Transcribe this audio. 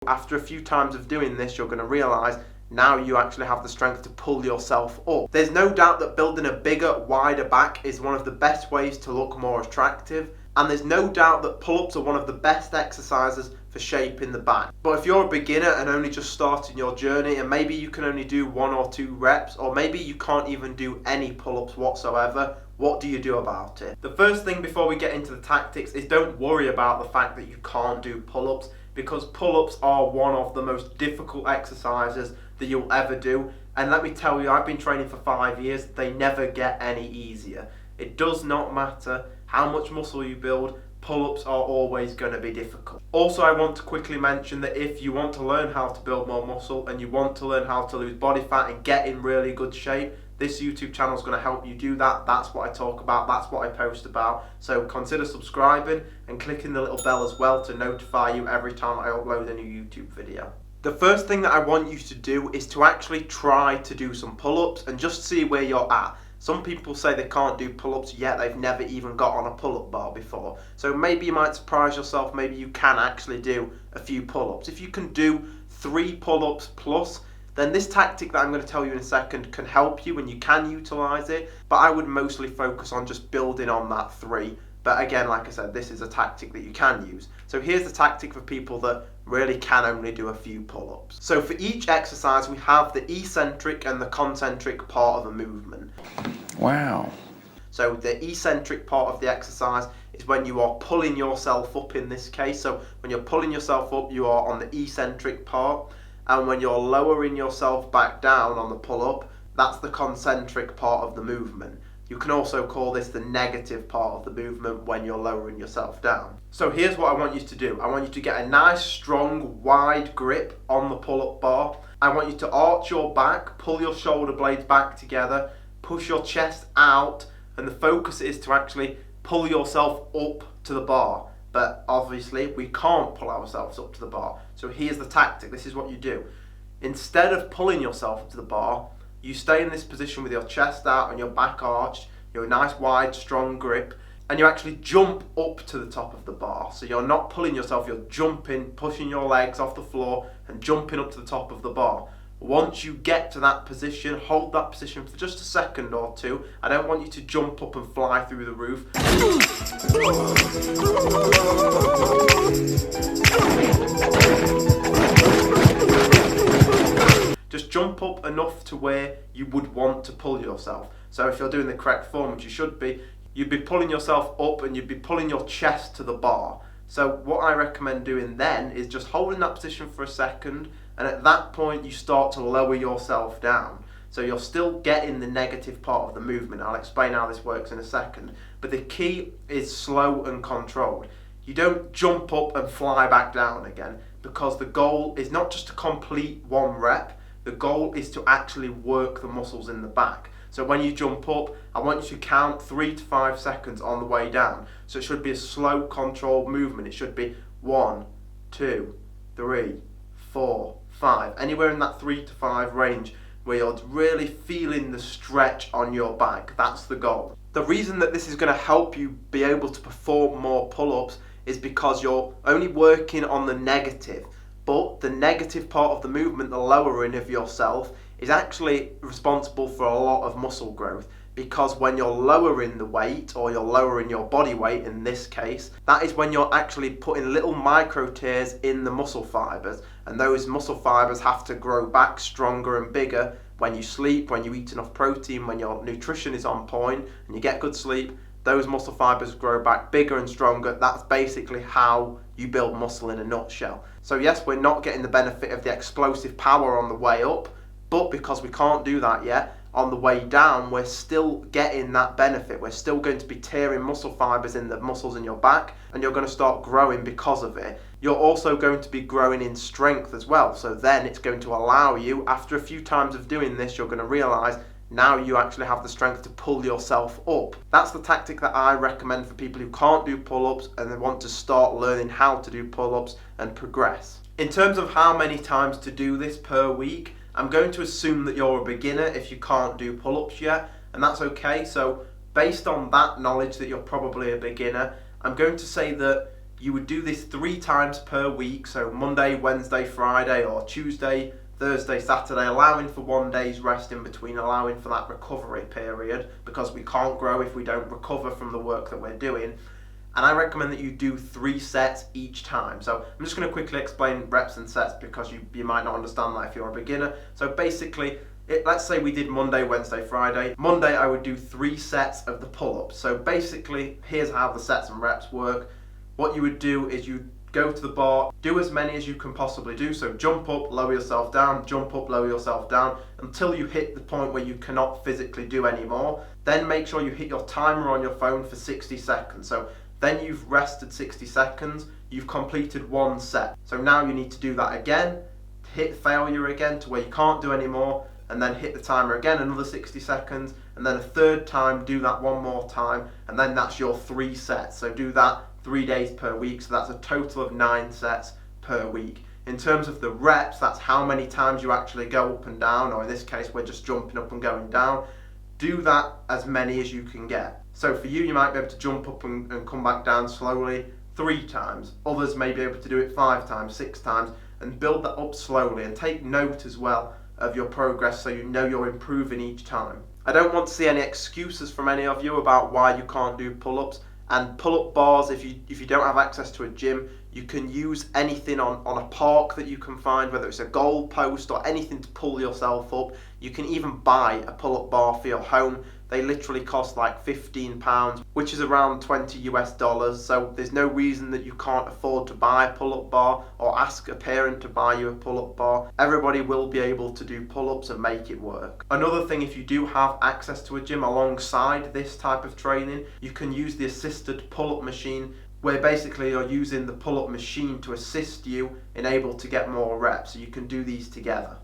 After a few times of doing this, you're going to realise now you actually have the strength to pull yourself up. There's no doubt that building a bigger, wider back is one of the best ways to look more attractive, and there's no doubt that pull-ups are one of the best exercises for shaping the back. But if you're a beginner and only just starting your journey, and maybe you can only do 1 or 2 reps, or maybe you can't even do any pull-ups whatsoever, what do you do about it? The first thing before we get into the tactics is don't worry about the fact that you can't do pull-ups, because pull-ups are one of the most difficult exercises that you'll ever do. And let me tell you, I've been training for 5 years, they never get any easier. It does not matter how much muscle you build, pull-ups are always going to be difficult. Also, I want to quickly mention that if you want to learn how to build more muscle and you want to learn how to lose body fat and get in really good shape, this YouTube channel is going to help you do that. That's what I talk about, that's what I post about. So consider subscribing and clicking the little bell as well to notify you every time I upload a new YouTube video. The first thing that I want you to do is to actually try to do some pull-ups and just see where you're at. Some people say they can't do pull-ups yet, they've never even got on a pull-up bar before. So maybe you might surprise yourself, maybe you can actually do a few pull-ups. If you can do 3 pull-ups plus, then this tactic that I'm going to tell you in a second can help you and you can utilise it, but I would mostly focus on just building on that 3. But again, like I said, this is a tactic that you can use. So here's the tactic for people that really can only do a few pull-ups. So for each exercise, we have the eccentric and the concentric part of a movement. Wow. So the eccentric part of the exercise is when you are pulling yourself up in this case. So when you're pulling yourself up, you are on the eccentric part. And when you're lowering yourself back down on the pull-up, that's the concentric part of the movement. You can also call this the negative part of the movement when you're lowering yourself down. So here's what I want you to do. I want you to get a nice, strong, wide grip on the pull-up bar. I want you to arch your back, pull your shoulder blades back together, push your chest out, and the focus is to actually pull yourself up to the bar. But obviously we can't pull ourselves up to the bar. So here's the tactic. This is what you do. Instead of pulling yourself up to the bar, you stay in this position with your chest out and your back arched, your nice wide strong grip, and you actually jump up to the top of the bar. So you're not pulling yourself, you're jumping, pushing your legs off the floor and jumping up to the top of the bar. Once you get to that position, hold that position for just a second or 2. I don't want you to jump up and fly through the roof. Just jump up enough to where you would want to pull yourself. So if you're doing the correct form, which you should be, you'd be pulling yourself up and you'd be pulling your chest to the bar. So what I recommend doing then is just holding that position for a second, and at that point you start to lower yourself down. So you're still getting the negative part of the movement. I'll explain how this works in a second. But the key is slow and controlled. You don't jump up and fly back down again, because the goal is not just to complete 1 rep, the goal is to actually work the muscles in the back. So when you jump up, I want you to count 3 to 5 seconds on the way down. So it should be a slow, controlled movement. It should be 1, 2, 3, 4, 5. Anywhere in that 3 to 5 range where you're really feeling the stretch on your back. That's the goal. The reason that this is going to help you be able to perform more pull-ups is because you're only working on the negative. But the negative part of the movement, the lowering of yourself, is actually responsible for a lot of muscle growth, because when you're lowering the weight, or you're lowering your body weight in this case, that is when you're actually putting little micro tears in the muscle fibers, and those muscle fibers have to grow back stronger and bigger when you sleep, when you eat enough protein, when your nutrition is on point and you get good sleep. Those muscle fibers grow back bigger and stronger. That's basically how you build muscle in a nutshell. So yes, we're not getting the benefit of the explosive power on the way up, but because we can't do that yet, on the way down, we're still getting that benefit. We're still going to be tearing muscle fibers in the muscles in your back, and you're going to start growing because of it. You're also going to be growing in strength as well. So then it's going to allow you, after a few times of doing this, you're going to realize now you actually have the strength to pull yourself up. That's the tactic that I recommend for people who can't do pull-ups and they want to start learning how to do pull-ups and progress. In terms of how many times to do this per week, I'm going to assume that you're a beginner if you can't do pull-ups yet, and that's okay. So based on that knowledge that you're probably a beginner, I'm going to say that You would do this 3 times per week, so Monday, Wednesday, Friday, or Tuesday, Thursday, Saturday, allowing for 1 day's rest in between, allowing for that recovery period, because we can't grow if we don't recover from the work that we're doing. And I recommend that you do 3 sets each time. So I'm just going to quickly explain reps and sets because you might not understand that if you're a beginner. So basically, let's say we did Monday, Wednesday, Friday. Monday I would do 3 sets of the pull-ups. So basically, here's how the sets and reps work. What you would do is you go to the bar, do as many as you can possibly do. So jump up, lower yourself down, jump up, lower yourself down, until you hit the point where you cannot physically do anymore. Then make sure you hit your timer on your phone for 60 seconds. So then you've rested 60 seconds, you've completed 1 set. So now you need to do that again, hit failure again to where you can't do anymore, and then hit the timer again, another 60 seconds, and then a 3rd time, do that 1 more time, and then that's your 3 sets. So do that 3 days per week, so that's a total of 9 sets per week. In terms of the reps, that's how many times you actually go up and down, or in this case, we're just jumping up and going down. Do that as many as you can get. So for you might be able to jump up and come back down slowly 3 times. Others may be able to do it 5 times, 6 times, and build that up slowly, and take note as well of your progress so you know you're improving each time. I don't want to see any excuses from any of you about why you can't do pull-ups. And pull-up bars, if you don't have access to a gym, you can use anything on a park that you can find, whether it's a goal post or anything to pull yourself up. You can even buy a pull-up bar for your home. They literally cost like £15, which is around $20 US. So there's no reason that you can't afford to buy a pull-up bar or ask a parent to buy you a pull-up bar. Everybody will be able to do pull-ups and make it work. Another thing, if you do have access to a gym alongside this type of training, you can use the assisted pull-up machine, where basically you're using the pull-up machine to assist you in able to get more reps. So you can do these together.